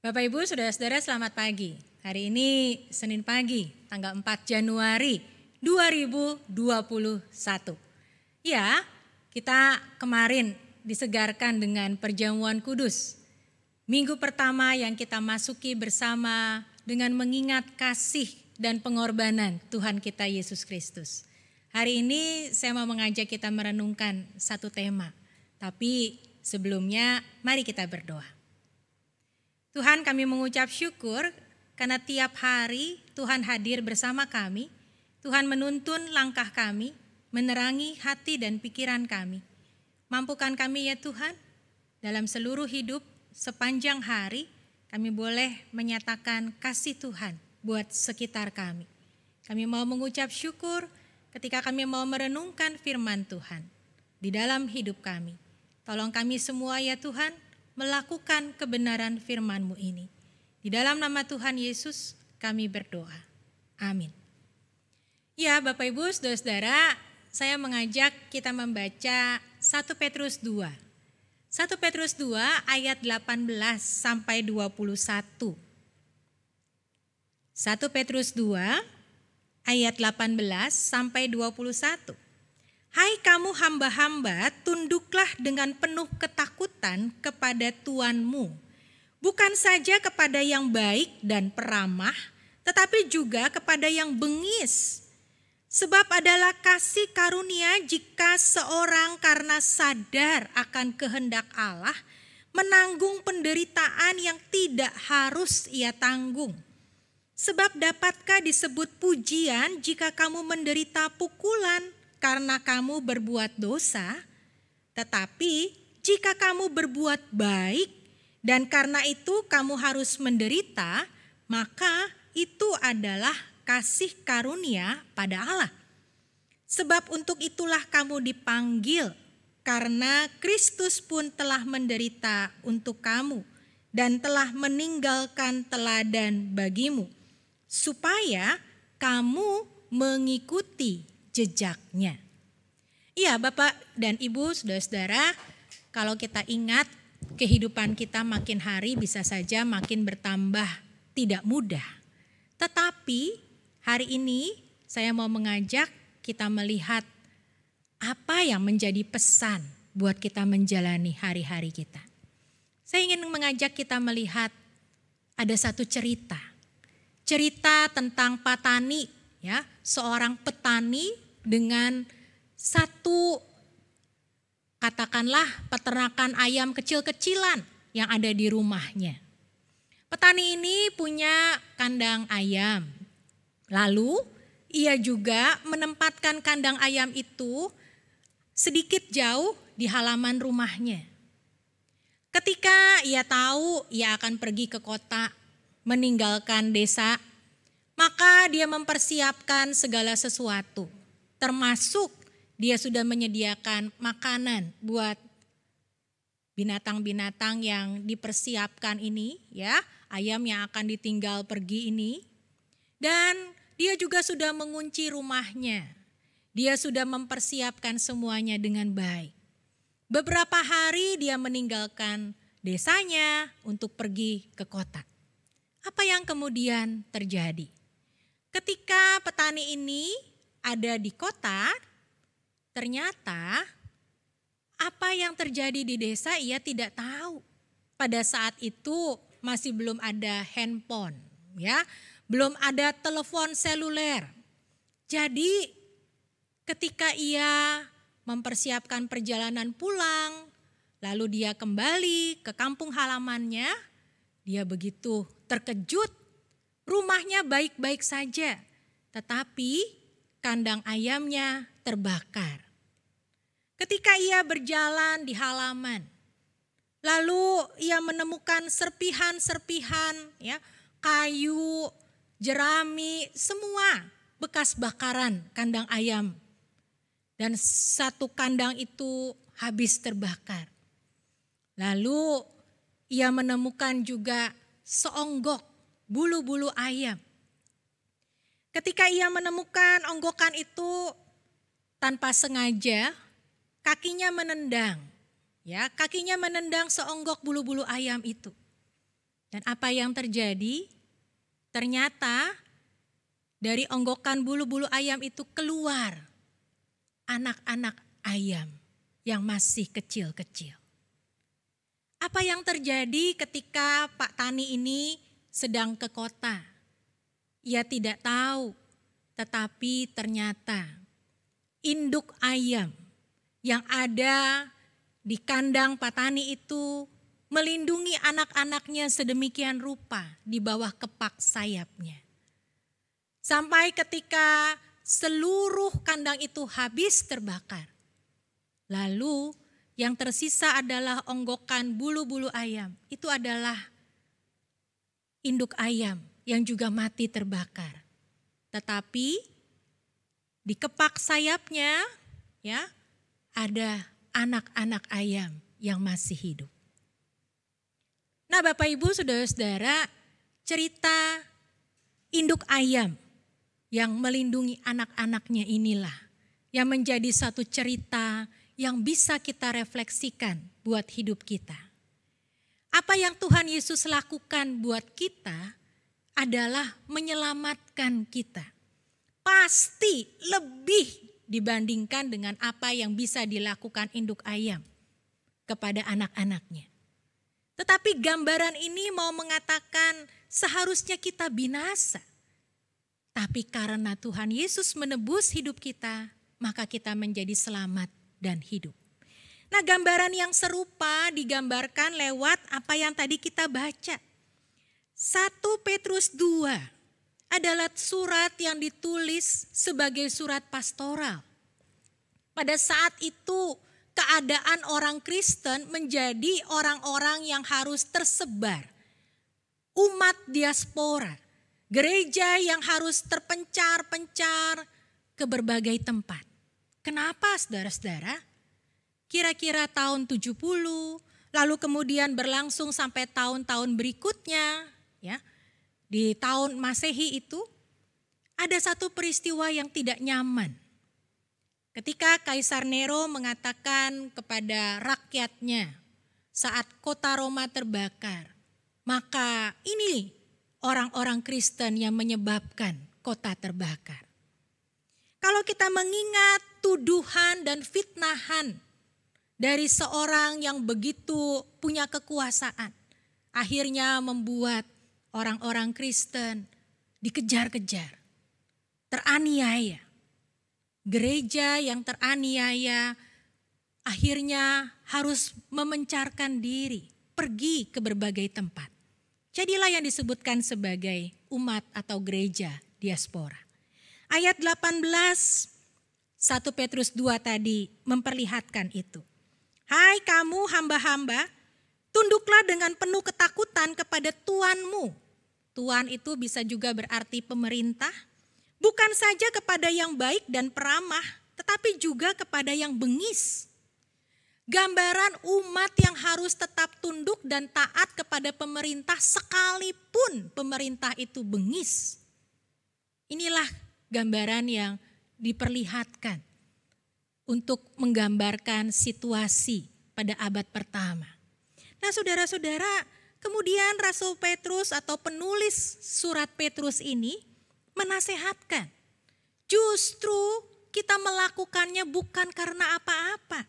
Bapak Ibu, Saudara-saudara, selamat pagi. Hari ini Senin pagi, tanggal 4 Januari 2021. Ya, kita kemarin disegarkan dengan perjamuan kudus. Minggu pertama yang kita masuki bersama dengan mengingat kasih dan pengorbanan Tuhan kita Yesus Kristus. Hari ini saya mau mengajak kita merenungkan satu tema. Tapi sebelumnya mari kita berdoa. Tuhan, kami mengucap syukur karena tiap hari Tuhan hadir bersama kami. Tuhan menuntun langkah kami, menerangi hati dan pikiran kami. Mampukan kami ya Tuhan, dalam seluruh hidup sepanjang hari kami boleh menyatakan kasih Tuhan buat sekitar kami. Kami mau mengucap syukur ketika kami mau merenungkan firman Tuhan di dalam hidup kami. Tolong kami semua ya Tuhan, melakukan kebenaran firman-Mu ini. Di dalam nama Tuhan Yesus kami berdoa. Amin. Ya Bapak Ibu, Saudara-saudara, saya mengajak kita membaca 1 Petrus 2. 1 Petrus 2 ayat 18 sampai 21. 1 Petrus 2 ayat 18 sampai 21. Hai kamu hamba-hamba, tunduklah dengan penuh ketakutan kepada Tuanmu. Bukan saja kepada yang baik dan peramah, tetapi juga kepada yang bengis. Sebab adalah kasih karunia jika seorang karena sadar akan kehendak Allah, menanggung penderitaan yang tidak harus ia tanggung. Sebab dapatkah disebut pujian jika kamu menderita pukulan karena kamu berbuat dosa? Tetapi jika kamu berbuat baik dan karena itu kamu harus menderita, maka itu adalah kasih karunia pada Allah. Sebab untuk itulah kamu dipanggil, karena Kristus pun telah menderita untuk kamu dan telah meninggalkan teladan bagimu, supaya kamu mengikuti jejaknya. Iya Bapak dan Ibu, Saudara-saudara, kalau kita ingat kehidupan kita makin hari bisa saja makin bertambah tidak mudah. Tetapi hari ini saya mau mengajak kita melihat apa yang menjadi pesan buat kita menjalani hari-hari kita. Saya ingin mengajak kita melihat ada satu cerita. Cerita tentang petani, ya, seorang petani dengan satu katakanlah peternakan ayam kecil-kecilan yang ada di rumahnya. Petani ini punya kandang ayam. Lalu ia juga menempatkan kandang ayam itu sedikit jauh di halaman rumahnya. Ketika ia tahu ia akan pergi ke kota, meninggalkan desa, maka dia mempersiapkan segala sesuatu. Termasuk dia sudah menyediakan makanan buat binatang-binatang yang dipersiapkan ini, ya, ayam yang akan ditinggal pergi ini. Dan dia juga sudah mengunci rumahnya. Dia sudah mempersiapkan semuanya dengan baik. Beberapa hari dia meninggalkan desanya untuk pergi ke kota. Apa yang kemudian terjadi? Ketika petani ini ada di kota, ternyata apa yang terjadi di desa ia tidak tahu. Pada saat itu masih belum ada handphone, ya, belum ada telepon seluler. Jadi ketika ia mempersiapkan perjalanan pulang, lalu dia kembali ke kampung halamannya, dia begitu terkejut. Rumahnya baik-baik saja, tetapi kandang ayamnya terbakar. Ketika ia berjalan di halaman, lalu ia menemukan serpihan-serpihan, ya, kayu, jerami, semua bekas bakaran kandang ayam. Dan satu kandang itu habis terbakar. Lalu ia menemukan juga seonggok bulu-bulu ayam. Ketika ia menemukan onggokan itu, tanpa sengaja kakinya menendang, ya, kakinya menendang seonggok bulu-bulu ayam itu. Dan apa yang terjadi? Ternyata dari onggokan bulu-bulu ayam itu keluar anak-anak ayam yang masih kecil-kecil. Apa yang terjadi ketika Pak Tani ini sedang ke kota? Ia tidak tahu, tetapi ternyata induk ayam yang ada di kandang Pak Tani itu melindungi anak-anaknya sedemikian rupa di bawah kepak sayapnya. Sampai ketika seluruh kandang itu habis terbakar. Lalu yang tersisa adalah onggokan bulu-bulu ayam. Itu adalah induk ayam yang juga mati terbakar. Tetapi di kepak sayapnya ya ada anak-anak ayam yang masih hidup. Nah, Bapak Ibu, Saudara-saudara, cerita induk ayam yang melindungi anak-anaknya inilah yang menjadi satu cerita yang bisa kita refleksikan buat hidup kita. Apa yang Tuhan Yesus lakukan buat kita adalah menyelamatkan kita. Pasti lebih dibandingkan dengan apa yang bisa dilakukan induk ayam kepada anak-anaknya. Tetapi gambaran ini mau mengatakan seharusnya kita binasa. Tapi karena Tuhan Yesus menebus hidup kita, maka kita menjadi selamat dan hidup. Nah, gambaran yang serupa digambarkan lewat apa yang tadi kita baca. 1 Petrus 2 adalah surat yang ditulis sebagai surat pastoral. Pada saat itu keadaan orang Kristen menjadi orang-orang yang harus tersebar. Umat diaspora, gereja yang harus terpencar-pencar ke berbagai tempat. Kenapa saudara-saudara? Kira-kira tahun 70, lalu kemudian berlangsung sampai tahun-tahun berikutnya, ya. Di tahun Masehi itu ada satu peristiwa yang tidak nyaman. Ketika Kaisar Nero mengatakan kepada rakyatnya saat kota Roma terbakar, maka ini orang-orang Kristen yang menyebabkan kota terbakar. Kalau kita mengingat tuduhan dan fitnahan dari seorang yang begitu punya kekuasaan, akhirnya membuat orang-orang Kristen dikejar-kejar, teraniaya. Gereja yang teraniaya akhirnya harus memencarkan diri, pergi ke berbagai tempat. Jadilah yang disebutkan sebagai umat atau gereja diaspora. Ayat 18, 1 Petrus 2 tadi memperlihatkan itu. Hai kamu hamba-hamba, tunduklah dengan penuh ketakutan kepada Tuanmu. Tuan itu bisa juga berarti pemerintah. Bukan saja kepada yang baik dan peramah, tetapi juga kepada yang bengis. Gambaran umat yang harus tetap tunduk dan taat kepada pemerintah sekalipun pemerintah itu bengis. Inilah gambaran yang diperlihatkan untuk menggambarkan situasi pada abad pertama. Nah, saudara-saudara, kemudian Rasul Petrus atau penulis surat Petrus ini menasehatkan, justru kita melakukannya bukan karena apa-apa.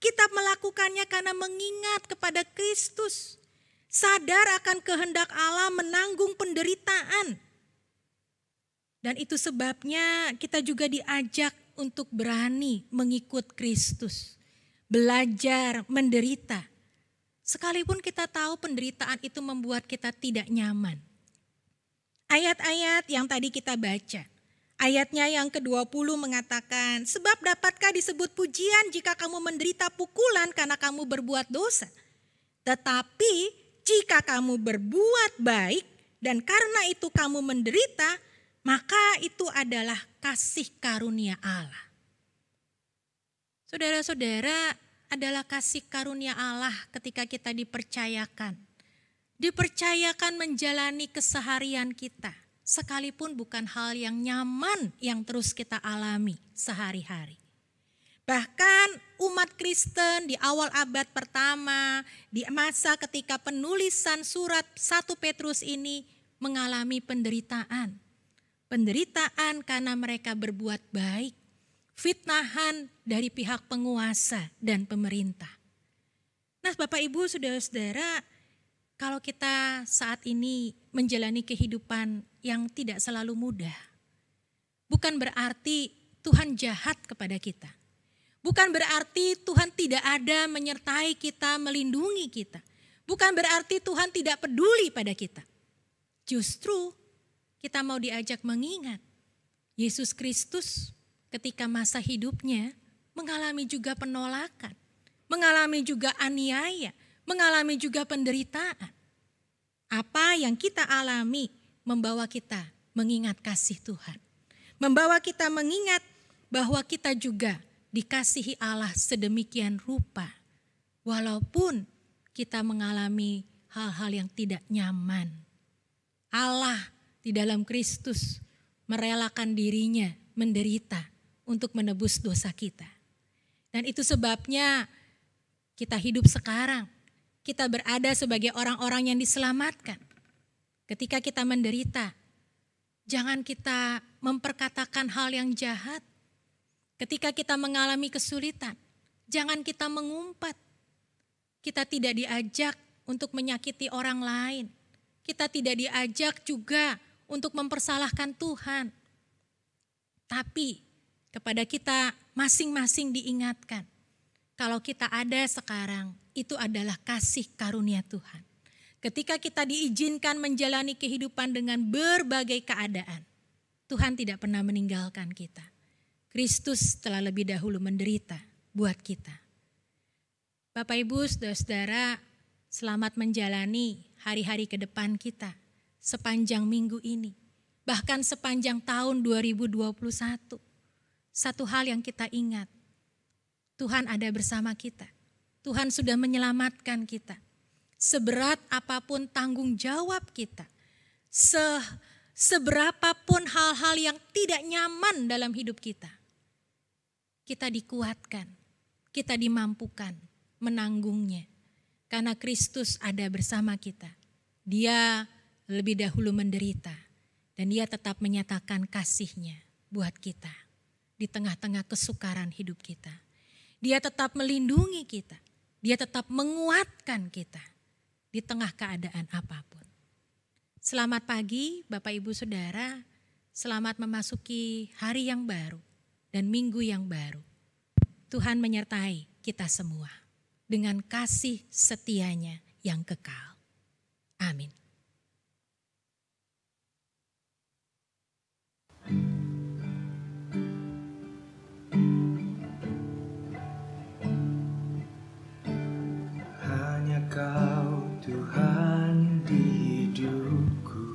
Kita melakukannya karena mengingat kepada Kristus. Sadar akan kehendak Allah menanggung penderitaan. Dan itu sebabnya kita juga diajak untuk berani mengikut Kristus. Belajar menderita. Sekalipun kita tahu penderitaan itu membuat kita tidak nyaman. Ayat-ayat yang tadi kita baca. Ayatnya yang ke-20 mengatakan, sebab dapatkah disebut pujian jika kamu menderita pukulan karena kamu berbuat dosa. Tetapi jika kamu berbuat baik dan karena itu kamu menderita, maka itu adalah kasih karunia Allah. Saudara-saudara, adalah kasih karunia Allah ketika kita dipercayakan menjalani keseharian kita, sekalipun bukan hal yang nyaman yang terus kita alami sehari-hari. Bahkan umat Kristen di awal abad pertama, di masa ketika penulisan surat 1 Petrus ini mengalami penderitaan. Penderitaan karena mereka berbuat baik, fitnahan dari pihak penguasa dan pemerintah. Nah, Bapak Ibu, saudara-saudara, kalau kita saat ini menjalani kehidupan yang tidak selalu mudah, bukan berarti Tuhan jahat kepada kita. Bukan berarti Tuhan tidak ada menyertai kita, melindungi kita. Bukan berarti Tuhan tidak peduli pada kita. Justru kita mau diajak mengingat Yesus Kristus ketika masa hidupnya mengalami juga penolakan, mengalami juga aniaya, mengalami juga penderitaan. Apa yang kita alami membawa kita mengingat kasih Tuhan. Membawa kita mengingat bahwa kita juga dikasihi Allah sedemikian rupa, walaupun kita mengalami hal-hal yang tidak nyaman. Allah di dalam Kristus merelakan dirinya menderita untuk menebus dosa kita. Dan itu sebabnya kita hidup sekarang, kita berada sebagai orang-orang yang diselamatkan. Ketika kita menderita, jangan kita memperkatakan hal yang jahat. Ketika kita mengalami kesulitan, jangan kita mengumpat. Kita tidak diajak untuk menyakiti orang lain. Kita tidak diajak juga untuk mempersalahkan Tuhan. Tapi kepada kita masing-masing diingatkan, kalau kita ada sekarang, itu adalah kasih karunia Tuhan. Ketika kita diizinkan menjalani kehidupan dengan berbagai keadaan, Tuhan tidak pernah meninggalkan kita. Kristus telah lebih dahulu menderita buat kita. Bapak Ibu, saudara-saudara, selamat menjalani hari-hari ke depan kita sepanjang minggu ini. Bahkan sepanjang tahun 2021. Satu hal yang kita ingat, Tuhan ada bersama kita. Tuhan sudah menyelamatkan kita. Seberat apapun tanggung jawab kita, seberapapun hal-hal yang tidak nyaman dalam hidup kita, kita dikuatkan, kita dimampukan menanggungnya. Karena Kristus ada bersama kita. Dia lebih dahulu menderita dan dia tetap menyatakan kasih-Nya buat kita di tengah-tengah kesukaran hidup kita. Dia tetap melindungi kita, dia tetap menguatkan kita di tengah keadaan apapun. Selamat pagi Bapak Ibu Saudara, selamat memasuki hari yang baru dan minggu yang baru. Tuhan menyertai kita semua dengan kasih setia-Nya yang kekal. Amin. Hanya Kau Tuhan di hidupku,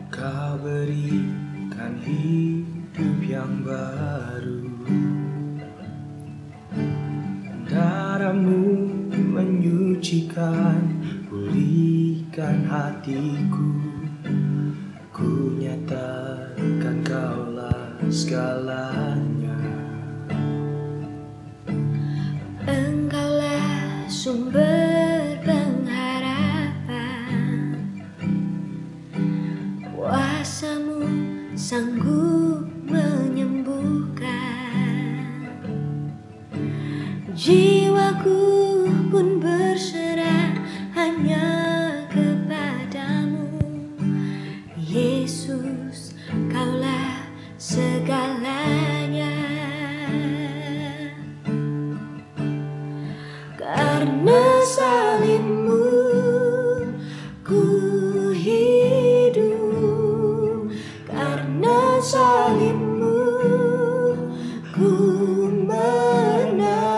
Kau berikan hidup yang baru. Darah-Mu menyucikan, pulihkan hatiku. Ku nyatakan Kaulah segalanya. Engkaulah sumber pengharapan, kuasa-Mu sanggup menyembuhkan. Jiwaku pun berserah hanya kepadamu, Yesus, Kaulah segalanya. Karena salib-Mu ku hidup, karena salib-Mu ku menang.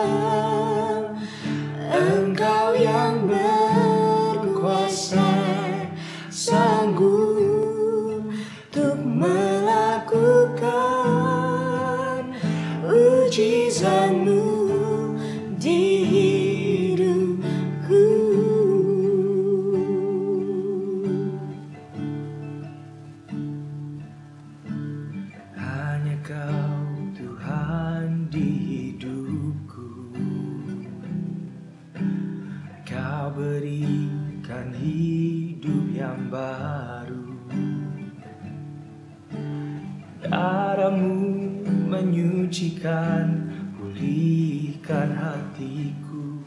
Engkau yang berkuasa, sanggup untuk melakukan Darahmu menyucikan, pulihkan hatiku.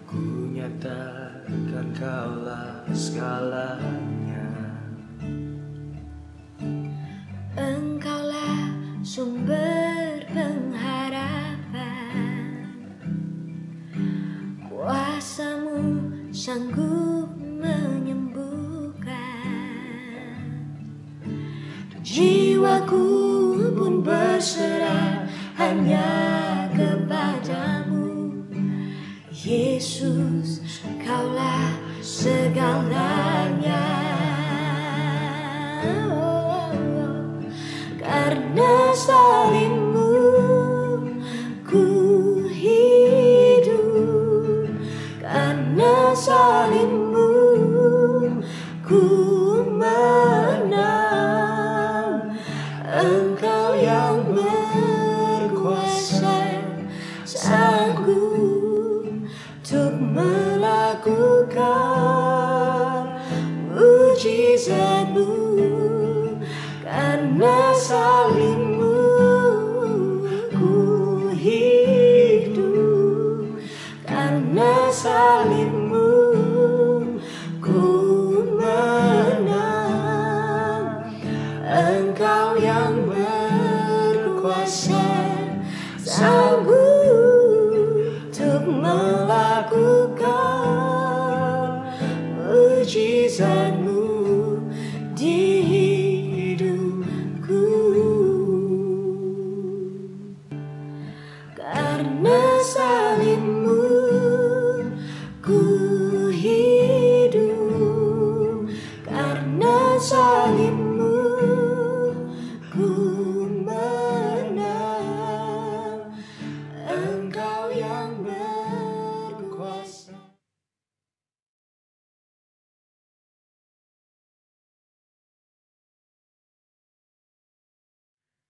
Ku nyatakan kaulah segalanya. Engkaulah sumber pengharapan, kuasa-Mu sanggup menyembuhkan. Jiwaku pun berserah hanya kepadamu, Yesus, Kaulah segalanya. Karena salib-Mu ku hidup, karena salib-Mu ku menang. Engkau yang berkuasa, sanggup untuk melakukan mujizat-Mu. Karena salib-Mu ku hidup, karena salib-Mu ku menang. Engkau yang berkuasa,